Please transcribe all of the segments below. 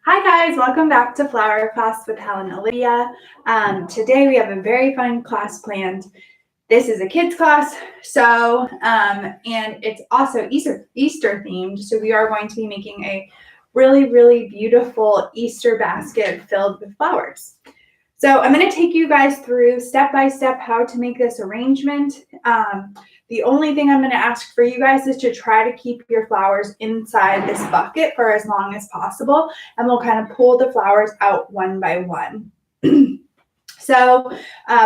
Hi guys, welcome back to Flower Class with Helen and Olivia. Today we have a very fun class planned. This is a kids class, and it's also Easter themed. So we are going to be making a really beautiful Easter basket filled with flowers. So I'm going to take you guys through step by step how to make this arrangement. The only thing I'm going to ask for you guys is to try to keep your flowers inside this bucket for as long as possible, and we'll kind of pull the flowers out one by one.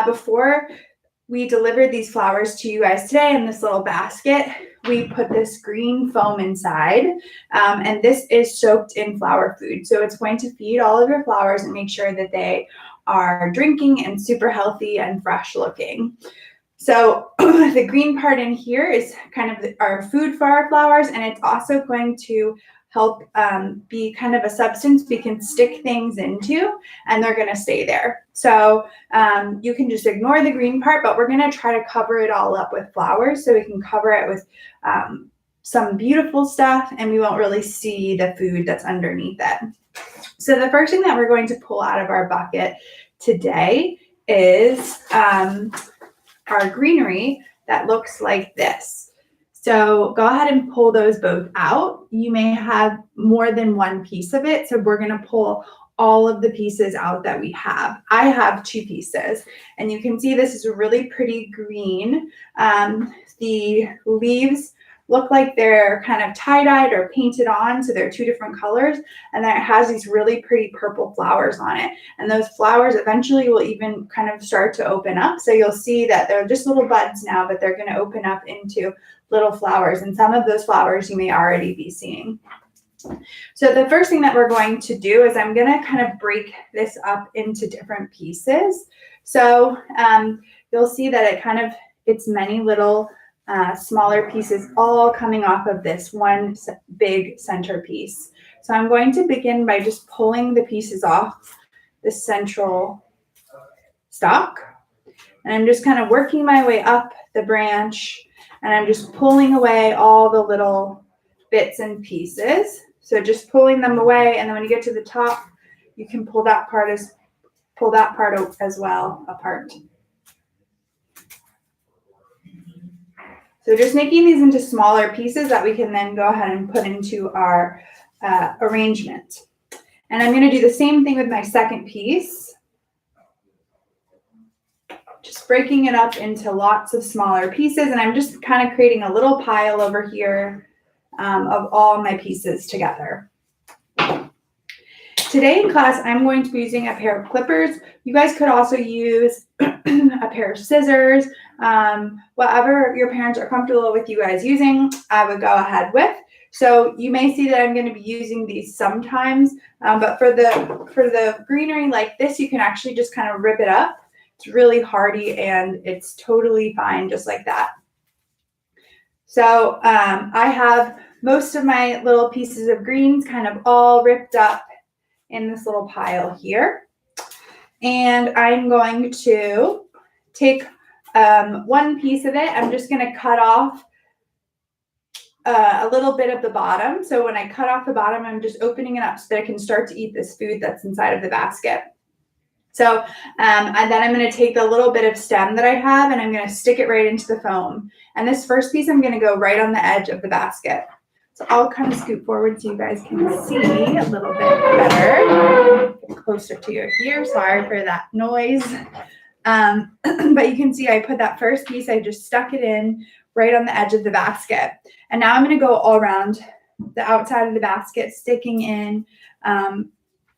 Before we delivered these flowers to you guys today in this little basket, we put this green foam inside, and this is soaked in flower food. So it's going to feed all of your flowers and make sure that they are drinking and super healthy and fresh looking. So the green part in here is kind of our food for our flowers, and it's also going to help be kind of a substance we can stick things into, and they're going to stay there. So you can just ignore the green part, but we're going to try to cover it all up with flowers so we can cover it with some beautiful stuff, and we won't really see the food that's underneath it. So the first thing that we're going to pull out of our bucket today is our greenery that looks like this. So go ahead and pull those both out. You may have more than one piece of it, so we're going to pull all of the pieces out that we have. I have 2 pieces, and you can see this is a really pretty green. The leaves look like they're kind of tie-dyed or painted on, so they're 2 different colors, and then it has these really pretty purple flowers on it. And those flowers eventually will even kind of start to open up, so you'll see that they're just little buds now, but they're going to open up into little flowers, and some of those flowers you may already be seeing. So the first thing that we're going to do is I'm going to kind of break this up into different pieces. So you'll see that it's many little smaller pieces all coming off of this one big centerpiece. So I'm going to begin by just pulling the pieces off the central stalk, and I'm just kind of working my way up the branch, and I'm just pulling away all the little bits and pieces. So just pulling them away, and then when you get to the top, you can pull that part as well apart. So just making these into smaller pieces that we can then go ahead and put into our arrangement. And I'm going to do the same thing with my second piece. Just breaking it up into lots of smaller pieces, and I'm just kind of creating a little pile over here of all my pieces together. Today in class, I'm going to be using a pair of clippers. You guys could also use a pair of scissors. Whatever your parents are comfortable with you guys using, I would go ahead with. So you may see that I'm going to be using these sometimes, but for the greenery like this, you can actually just kind of rip it up. It's really hardy, and it's totally fine just like that. So I have most of my little pieces of greens kind of all ripped up in this little pile here. And I'm going to take one piece of it. I'm just going to cut off a little bit of the bottom. So when I cut off the bottom, I'm just opening it up so that I can start to eat this food that's inside of the basket. So and then I'm going to take the little bit of stem that I have, and I'm going to stick it right into the foam. And this first piece, I'm going to go right on the edge of the basket. So I'll kind of scoot forward so you guys can see a little bit better. Get closer to your ear. Sorry for that noise. But you can see I put that first piece, I just stuck it in right on the edge of the basket. And now I'm going to go all around the outside of the basket, sticking in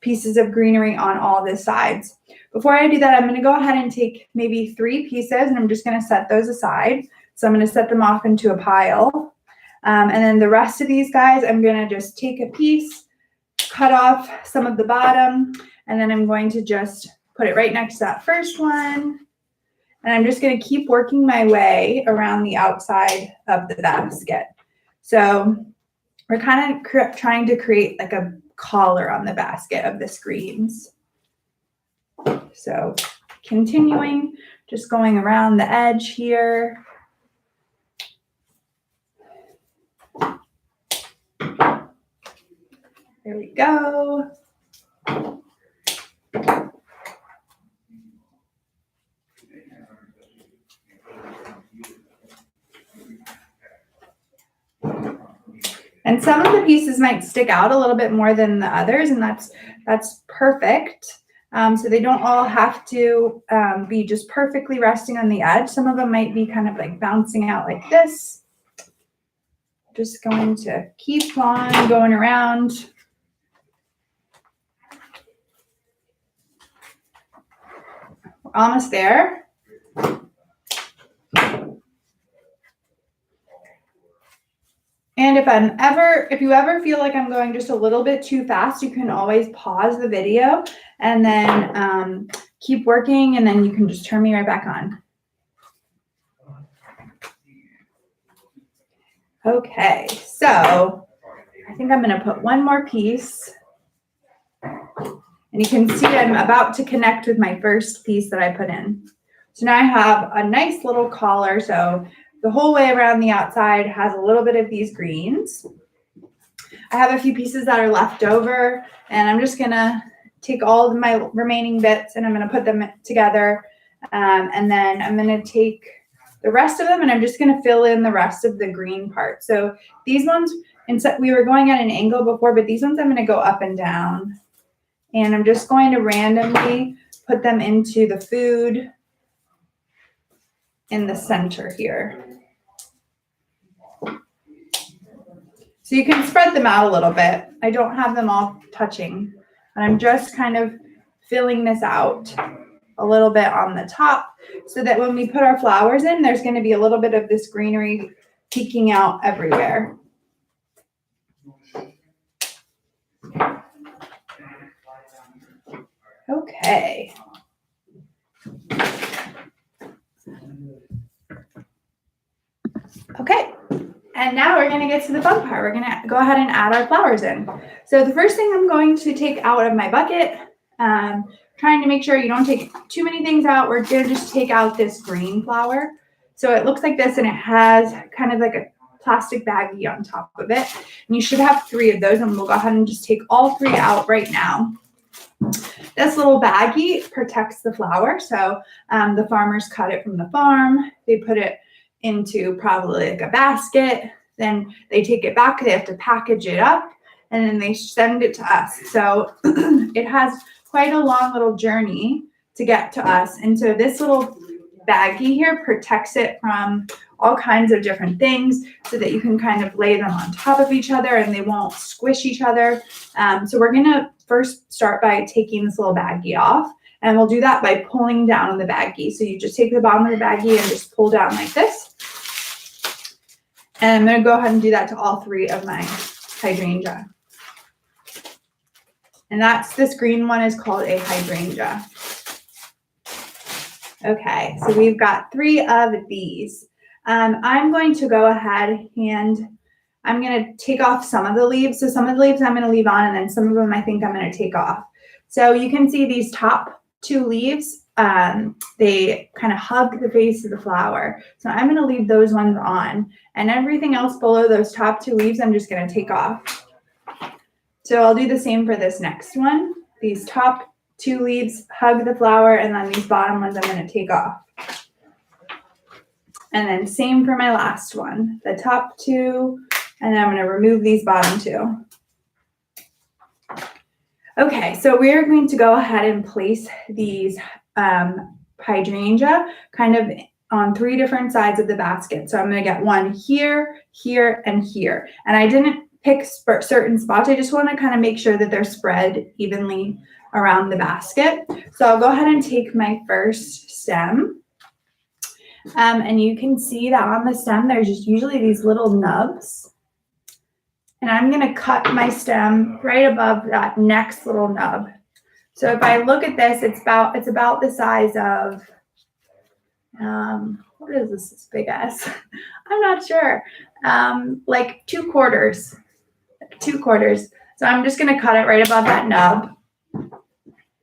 pieces of greenery on all the sides. Before I do that, I'm going to go ahead and take maybe 3 pieces, and I'm just going to set those aside. So I'm going to set them off into a pile. And then the rest of these guys, I'm going to just take a piece, cut off some of the bottom, and then I'm going to just put it right next to that first one. And I'm just going to keep working my way around the outside of the basket. So we're kind of trying to create like a collar on the basket of the screens. So continuing, just going around the edge here. There we go. And some of the pieces might stick out a little bit more than the others, and that's perfect. So they don't all have to be just perfectly resting on the edge. Some of them might be kind of like bouncing out like this. Just going to keep on going around. We're almost there. And if you ever feel like I'm going just a little bit too fast, you can always pause the video and then keep working, and then you can just turn me right back on. Okay, so I think I'm going to put one more piece. And you can see I'm about to connect with my first piece that I put in. So now I have a nice little collar. So the whole way around the outside has a little bit of these greens. I have a few pieces that are left over, and I'm just going to take all of my remaining bits and I'm going to put them together. And then I'm going to take the rest of them and I'm just going to fill in the rest of the green part. So these ones, we were going at an angle before, but these ones I'm going to go up and down. And I'm just going to randomly put them into the food in the center here. So you can spread them out a little bit. I don't have them all touching. And I'm just kind of filling this out a little bit on the top so that when we put our flowers in, there's going to be a little bit of this greenery peeking out everywhere. Okay. Okay. And now we're going to get to the fun part. We're going to go ahead and add our flowers in. So the first thing I'm going to take out of my bucket, trying to make sure you don't take too many things out. We're going to just take out this green flower. So it looks like this, and it has kind of like a plastic baggie on top of it. And you should have 3 of those, and we'll go ahead and just take all 3 out right now. This little baggie protects the flower. So the farmers cut it from the farm. They put it into probably like a basket. Then they take it back. They have to package it up, and then they send it to us. So it has quite a long little journey to get to us. And so this little baggie here protects it from all kinds of different things so that you can kind of lay them on top of each other and they won't squish each other. So we're going to first start by taking this little baggie off, and we'll do that by pulling down on the baggie. So you just take the bottom of the baggie and just pull down like this. And I'm going to go ahead and do that to all 3 of my hydrangea. And this green one is called a hydrangea. Okay, so we've got 3 of these. I'm going to go ahead and I'm going to take off some of the leaves. So some of the leaves I'm going to leave on, and then some of them I think I'm going to take off. So you can see these top 2 leaves, they kind of hug the face of the flower. So I'm going to leave those ones on, and everything else below those top 2 leaves I'm just going to take off. So I'll do the same for this next one. These top 2 leaves hug the flower, and then these bottom ones I'm going to take off. And then same for my last one, the top 2, and then I'm going to remove these bottom 2. Okay, so we're going to go ahead and place these hydrangea kind of on 3 different sides of the basket. So I'm going to get one here, here, and here. And I didn't pick certain spots. I just want to kind of make sure that they're spread evenly around the basket. So I'll go ahead and take my first stem. And you can see that on the stem, there's just usually these little nubs. And I'm going to cut my stem right above that next little nub. So if I look at this, it's about the size of, what is this big as? I'm not sure. Like 2 quarters. 2 quarters. So I'm just going to cut it right above that nub.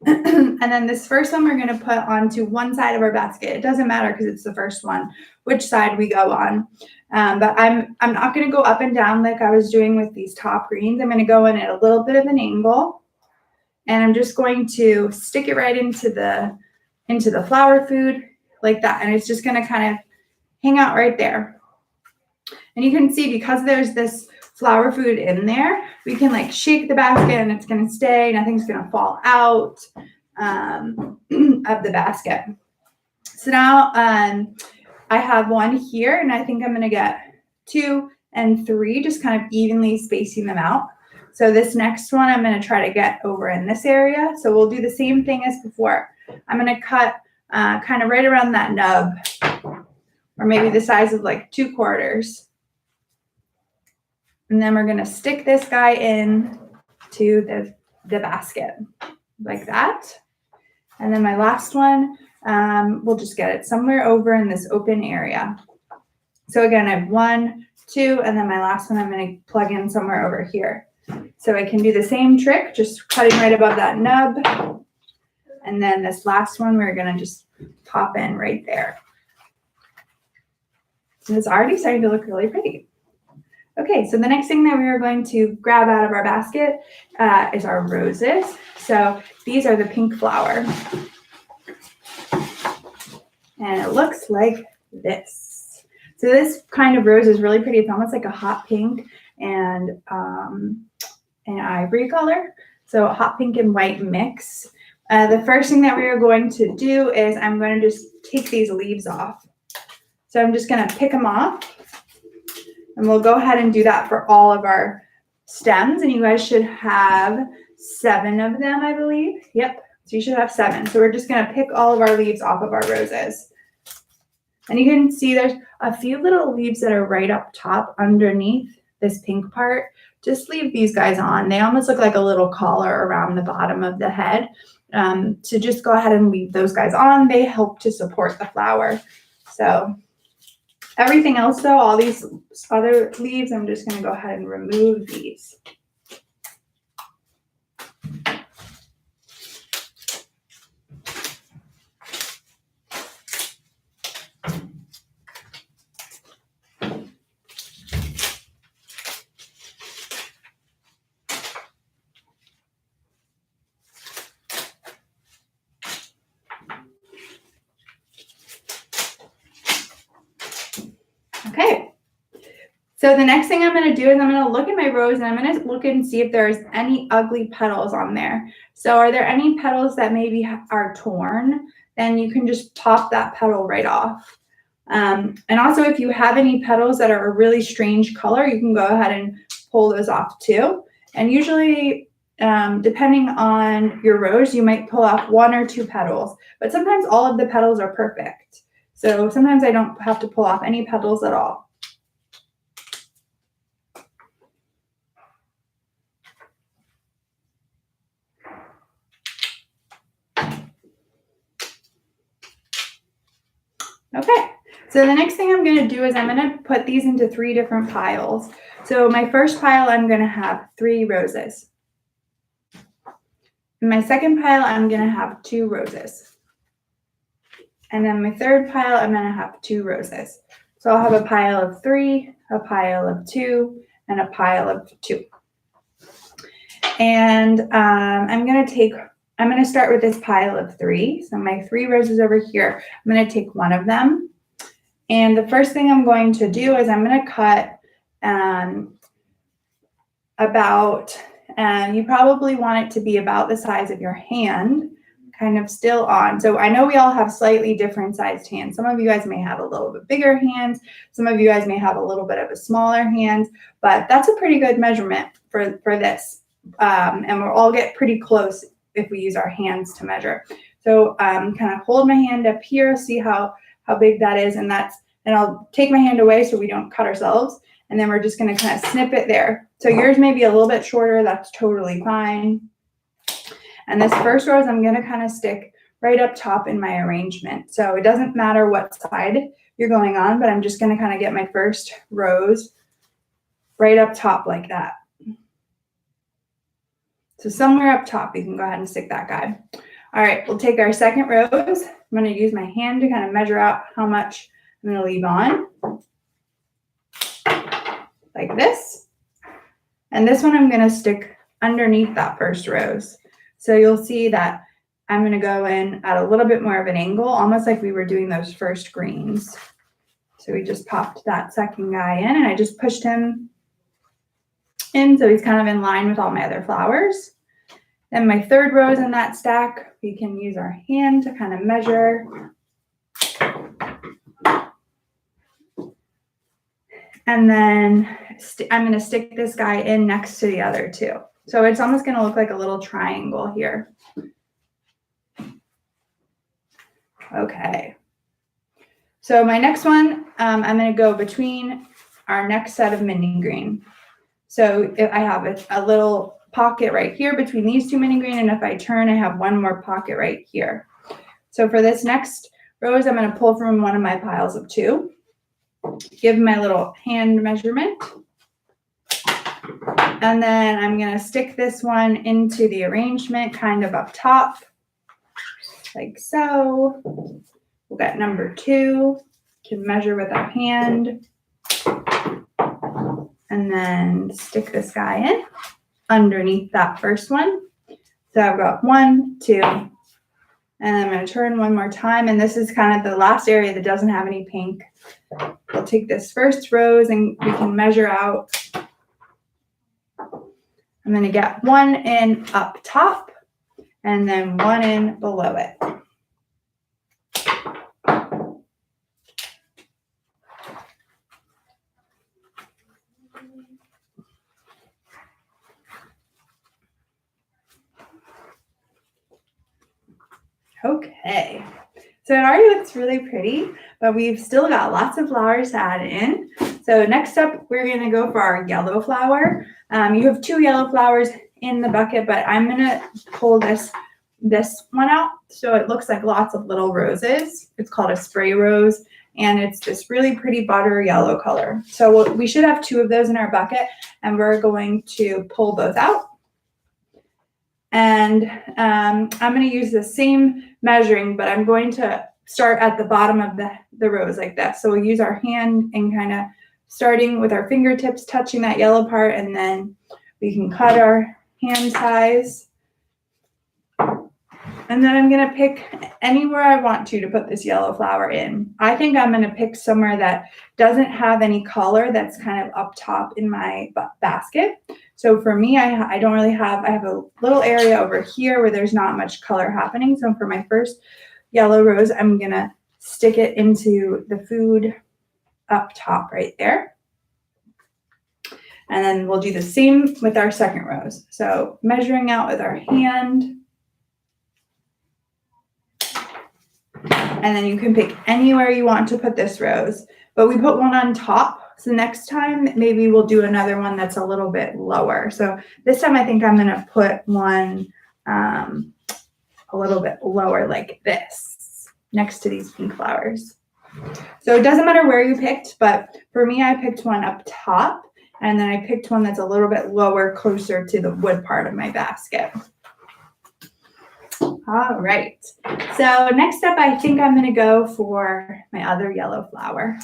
And then this first one we're going to put onto one side of our basket. It doesn't matter because it's the first one, which side we go on. But I'm not going to go up and down like I was doing with these top greens. I'm going to go in at a little bit of an angle. And I'm just going to stick it right into the flower food like that. And it's just going to kind of hang out right there. And you can see because there's this flower food in there, we can like shake the basket and it's going to stay. Nothing's going to fall out of the basket. So now I have one here, and I think I'm going to get 2 and 3, just kind of evenly spacing them out. So this next one, I'm going to try to get over in this area. So we'll do the same thing as before. I'm going to cut kind of right around that nub, or maybe the size of like 2 quarters. And then we're going to stick this guy in to the basket like that. And then my last one, we'll just get it somewhere over in this open area. So again, I have 1, 2, and then my last one I'm going to plug in somewhere over here. So I can do the same trick, just cutting right above that nub. And then this last one, we're going to just pop in right there. And it's already starting to look really pretty. Okay, so the next thing that we are going to grab out of our basket is our roses. So these are the pink flower. And it looks like this. So this kind of rose is really pretty. It's almost like a hot pink and an ivory color. So hot pink and white mix. The first thing that we are going to do is I'm going to just take these leaves off. So I'm just going to pick them off. And we'll go ahead and do that for all of our stems. And you guys should have 7 of them, I believe. Yep. So you should have 7. So we're just going to pick all of our leaves off of our roses. And you can see there's a few little leaves that are right up top underneath this pink part. Just leave these guys on. They almost look like a little collar around the bottom of the head. So just go ahead and leave those guys on. They help to support the flower. So everything else though, all these other leaves, I'm just going to go ahead and remove these. Okay, so the next thing I'm going to do is I'm going to look at my rose and I'm going to look and see if there's any ugly petals on there. So are there any petals that maybe are torn? Then you can just pop that petal right off. And also if you have any petals that are a really strange color, you can go ahead and pull those off too. And usually, depending on your rose, you might pull off 1 or 2 petals, but sometimes all of the petals are perfect. So sometimes I don't have to pull off any petals at all. Okay, so the next thing I'm going to do is I'm going to put these into 3 different piles. So my first pile, I'm going to have 3 roses. In my second pile, I'm going to have 2 roses. And then my third pile, I'm going to have 2 roses. So I'll have a pile of 3, a pile of 2, and a pile of 2. And I'm going to start with this pile of 3. So my 3 roses over here, I'm going to take one of them. And the first thing I'm going to do is I'm going to cut you probably want it to be about the size of your hand, kind of still on. So I know we all have slightly different sized hands. Some of you guys may have a little bit bigger hands. Some of you guys may have a little bit of a smaller hand, but that's a pretty good measurement for this. And we'll all get pretty close if we use our hands to measure. So kind of hold my hand up here, see how big that is. And I'll take my hand away so we don't cut ourselves. And then we're just going to kind of snip it there. So yours may be a little bit shorter. That's totally fine. And this first rose, I'm going to kind of stick right up top in my arrangement. So it doesn't matter what side you're going on, but I'm just going to kind of get my first rose right up top like that. So somewhere up top, you can go ahead and stick that guy. All right, we'll take our second rose. I'm going to use my hand to kind of measure out how much I'm going to leave on. Like this. And this one I'm going to stick underneath that first rose. So you'll see that I'm going to go in at a little bit more of an angle, almost like we were doing those first greens. So we just popped that second guy in and I just pushed him in, so he's kind of in line with all my other flowers. Then my third row is in that stack. We can use our hand to kind of measure. And then I'm going to stick this guy in next to the other two. So it's almost going to look like a little triangle here. Okay. So my next one, I'm going to go between our next set of mini green. So if I have a little pocket right here between these two mini green, and if I turn, I have one more pocket right here. So for this next rows, I'm going to pull from one of my piles of two, give my little hand measurement, and then I'm going to stick this one into the arrangement kind of up top, like so. We'll get number 2, can measure with our hand, and then stick this guy in underneath that first one. So I've got 1, 2, and I'm going to turn one more time, and this is kind of the last area that doesn't have any pink. We'll take this first rose and we can measure out. I'm going to get 1 in up top and then 1 in below it. Okay, so it already looks really pretty, but we've still got lots of flowers to add in. So next up, we're going to go for our yellow flower. You have 2 yellow flowers in the bucket, but I'm going to pull this one out so it looks like lots of little roses. It's called a spray rose, and it's this really pretty butter yellow color. So we should have 2 of those in our bucket, and we're going to pull both out. And I'm going to use the same measuring, but I'm going to start at the bottom of the rose like this. So we'll use our hand and kind of starting with our fingertips, touching that yellow part, and then we can cut our hand size. And then I'm going to pick anywhere I want to put this yellow flower in. I think I'm going to pick somewhere that doesn't have any color, that's kind of up top in my basket. So for me, I don't really have, I have a little area over here where there's not much color happening. So for my first yellow rose, I'm going to stick it into the food up top right there. And then we'll do the same with our second rose. So measuring out with our hand. And then you can pick anywhere you want to put this rose, but we put one on top. So next time, maybe we'll do another one that's a little bit lower. So this time I think I'm going to put one a little bit lower like this next to these pink flowers. So it doesn't matter where you picked, but for me, I picked one up top, and then I picked one that's a little bit lower, closer to the wood part of my basket. All right, so next up, I think I'm going to go for my other yellow flower.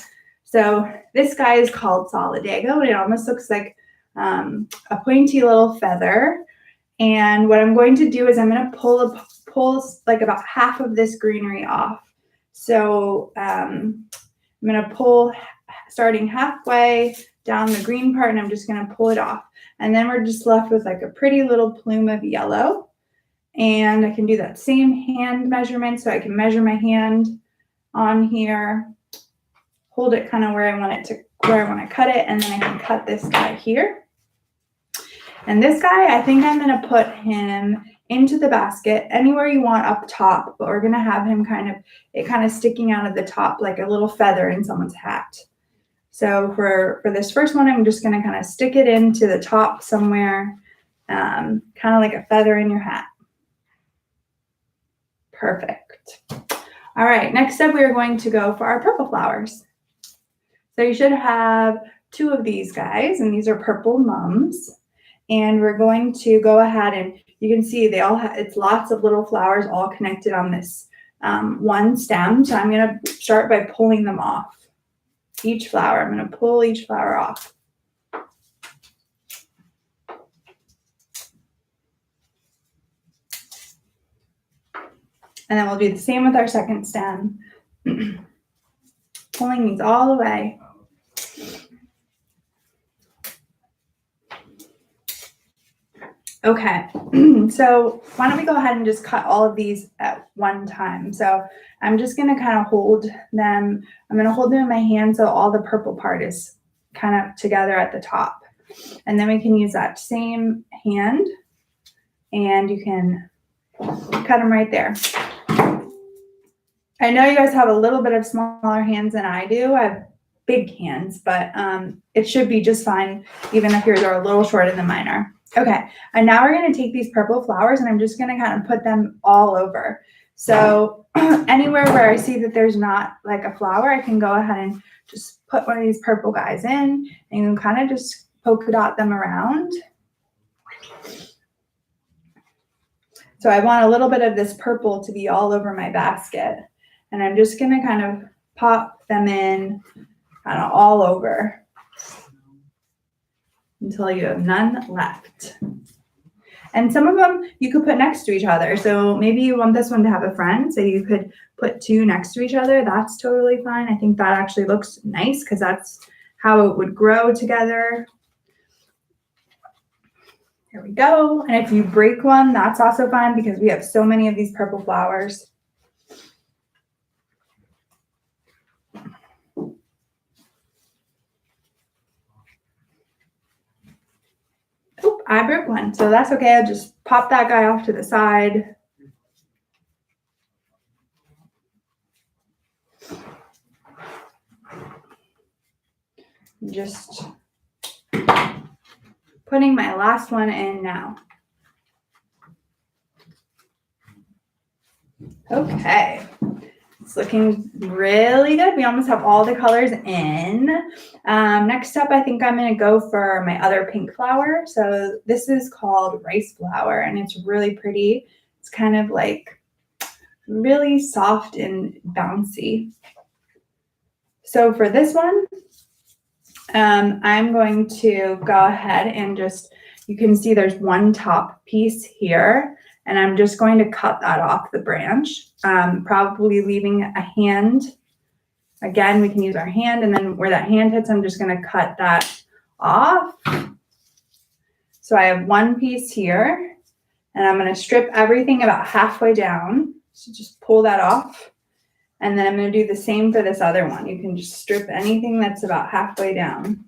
So this guy is called Solidago, and it almost looks like a pointy little feather. And what I'm going to do is I'm going to pull like about half of this greenery off. So I'm going to pull starting halfway down the green part, and I'm just going to pull it off. And then we're just left with like a pretty little plume of yellow. And I can do that same hand measurement. So I can measure my hand on here, hold it kind of where I want to cut it, and then I can cut this guy here. And this guy, I think I'm going to put him into the basket anywhere you want up top, but we're going to have him kind of sticking out of the top like a little feather in someone's hat. So for this first one, I'm just going to kind of stick it into the top somewhere, kind of like a feather in your hat. Perfect. All right, next up, we are going to go for our purple flowers. So you should have 2 of these guys, and these are purple mums. And we're going to go ahead, and you can see they all have, it's lots of little flowers all connected on this one stem. So I'm going to start by pulling them off. Each flower, I'm going to pull each flower off. And then we'll do the same with our second stem. Pulling these all away. Okay, so why don't we go ahead and just cut all of these at one time. So I'm just gonna kind of hold them. I'm gonna hold them in my hand so all the purple part is kind of together at the top. And then we can use that same hand and you can cut them right there. I know you guys have a little bit of smaller hands than I do. I have big hands, but it should be just fine, even if yours are a little shorter than mine are. Okay, and now we're gonna take these purple flowers and I'm just gonna kind of put them all over. So anywhere where I see that there's not like a flower, I can go ahead and just put one of these purple guys in and you can kind of just polka dot them around. So I want a little bit of this purple to be all over my basket. And I'm just gonna kind of pop them in kind of all over until you have none left. And some of them you could put next to each other. So maybe you want this one to have a friend, so you could put two next to each other. That's totally fine. I think that actually looks nice because that's how it would grow together. There we go. And if you break one, that's also fine because we have so many of these purple flowers. Oh, I broke one, so that's okay. I'll just pop that guy off to the side. Just putting my last one in now. Okay, it's looking really good. We almost have all the colors in. Next up, I think I'm gonna go for my other pink flower. So this is called rice flower and it's really pretty. It's kind of like really soft and bouncy. So for this one, I'm going to go ahead and just, you can see there's one top piece here and I'm just going to cut that off the branch, probably leaving a hand. Again, we can use our hand and then where that hand hits, I'm just gonna cut that off. So I have one piece here and I'm gonna strip everything about halfway down. So just pull that off. And then I'm gonna do the same for this other one. You can just strip anything that's about halfway down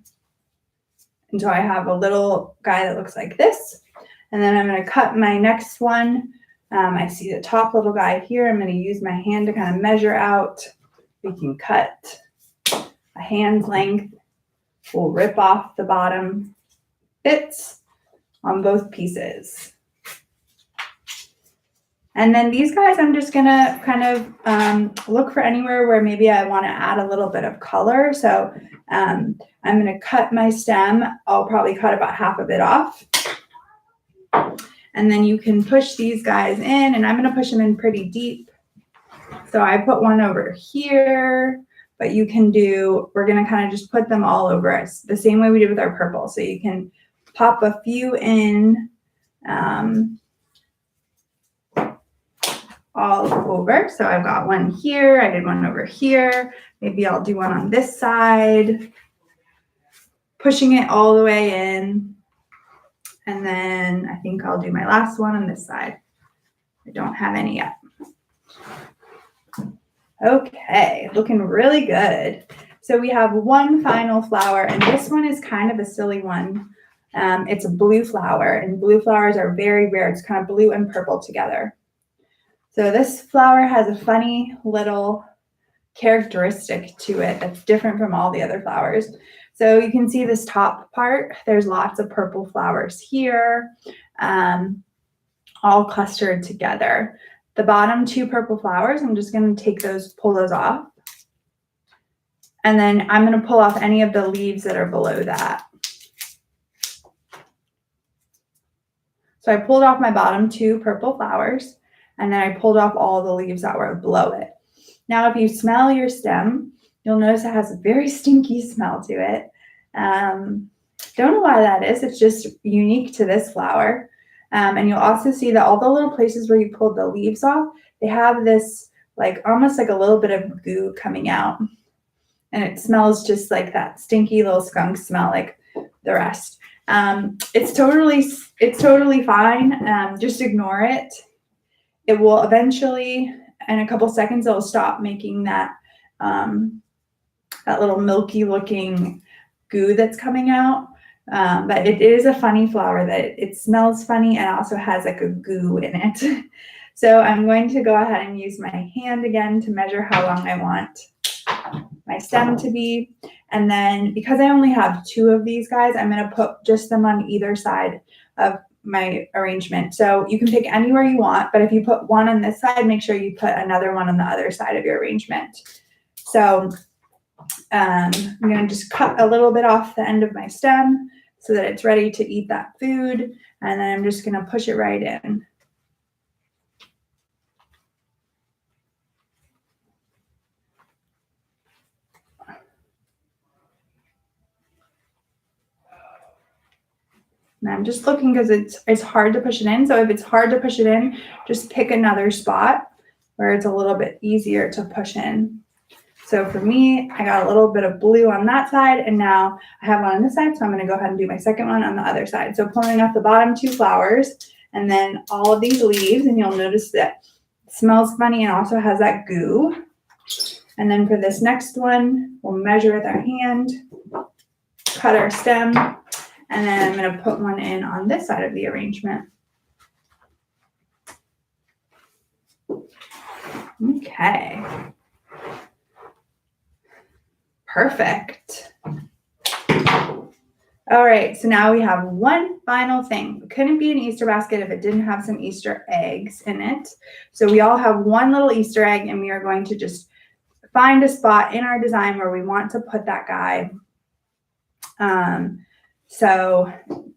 until I have a little guy that looks like this. And then I'm gonna cut my next one. I see the top little guy here. I'm gonna use my hand to kind of measure out. We can cut a hand's length. We'll rip off the bottom bits on both pieces. And then these guys, I'm just gonna kind of look for anywhere where maybe I wanna add a little bit of color. So I'm gonna cut my stem. I'll probably cut about half of it off. And then you can push these guys in and I'm gonna push them in pretty deep. So I put one over here, but you can do, we're gonna kind of just put them all over us the same way we did with our purple. So you can pop a few in all over. So I've got one here, I did one over here. Maybe I'll do one on this side, pushing it all the way in. And then I think I'll do my last one on this side. I don't have any yet. Okay, looking really good. So we have one final flower, and this one is kind of a silly one. It's a blue flower, and blue flowers are very rare. It's kind of blue and purple together. So this flower has a funny little characteristic to it that's different from all the other flowers. So you can see this top part, there's lots of purple flowers here, all clustered together. The bottom two purple flowers, I'm just gonna take those, pull those off. And then I'm gonna pull off any of the leaves that are below that. So I pulled off my bottom two purple flowers, and then I pulled off all the leaves that were below it. Now, if you smell your stem, you'll notice it has a very stinky smell to it. Don't know why that is. It's just unique to this flower. And you'll also see that all the little places where you pulled the leaves off, they have this like almost like a little bit of goo coming out. And it smells just like that stinky little skunk smell like the rest. It's totally fine. Just ignore it. It will eventually, in a couple seconds, it'll stop making that that little milky looking goo that's coming out. But it is a funny flower that it smells funny and also has like a goo in it. So I'm going to go ahead and use my hand again to measure how long I want my stem to be. And then because I only have 2 of these guys, I'm going to put just them on either side of my arrangement. So you can pick anywhere you want, but if you put one on this side, make sure you put another one on the other side of your arrangement. So I'm going to just cut a little bit off the end of my stem so that it's ready to eat that food. And then I'm just going to push it right in. And I'm just looking because it's hard to push it in. So if it's hard to push it in, just pick another spot where it's a little bit easier to push in. So for me, I got a little bit of blue on that side, and now I have one on this side, so I'm going to go ahead and do my second one on the other side. So pulling off the bottom 2 flowers, and then all of these leaves, and you'll notice that it smells funny and also has that goo. And then for this next one, we'll measure with our hand, cut our stem, and then I'm going to put one in on this side of the arrangement. Okay. Perfect. All right, so now we have one final thing. It couldn't be an Easter basket if it didn't have some Easter eggs in it. So we all have one little Easter egg, and we are going to just find a spot in our design where we want to put that guy. So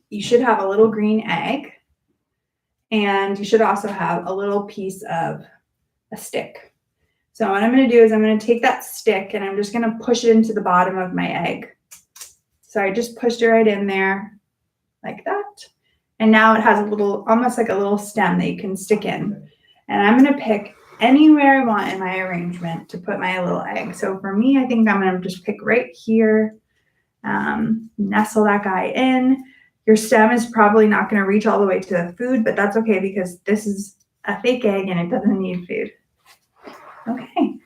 you should have a little green egg, and you should also have a little piece of a stick. So what I'm going to do is I'm going to take that stick and I'm just going to push it into the bottom of my egg. So I just pushed it right in there like that. And now it has a little, almost like a little stem that you can stick in. And I'm going to pick anywhere I want in my arrangement to put my little egg. So for me, I think I'm going to just pick right here, nestle that guy in. Your stem is probably not going to reach all the way to the food, but that's okay because this is a fake egg and it doesn't need food. Okay.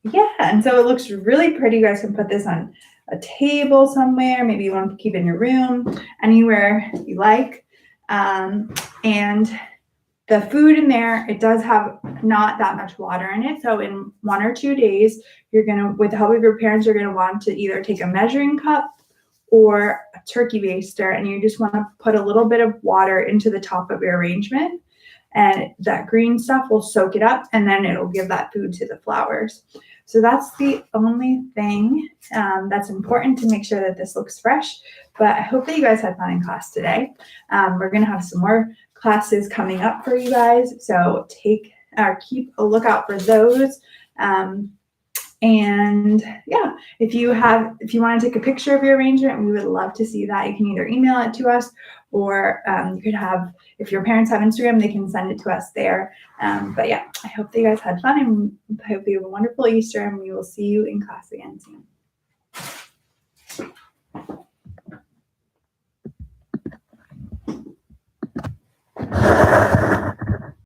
Yeah, and so it looks really pretty. You guys can put this on a table somewhere. Maybe you want to keep it in your room, anywhere you like. And the food in there, it does have not that much water in it. So in 1 or 2 days, you're going to, with the help of your parents, you're going to want to either take a measuring cup or a turkey baster, and you just want to put a little bit of water into the top of your arrangement. And that green stuff will soak it up, and then it'll give that food to the flowers. So that's the only thing that's important to make sure that this looks fresh. But I hope that you guys had fun in class today. We're going to have some more classes coming up for you guys. So keep a lookout for those. And yeah, if you want to take a picture of your arrangement, we would love to see that. You can either email it to us, or you could have, if your parents have Instagram, they can send it to us there. But yeah, I hope that you guys had fun, and I hope you have a wonderful Easter, and we will see you in class again soon.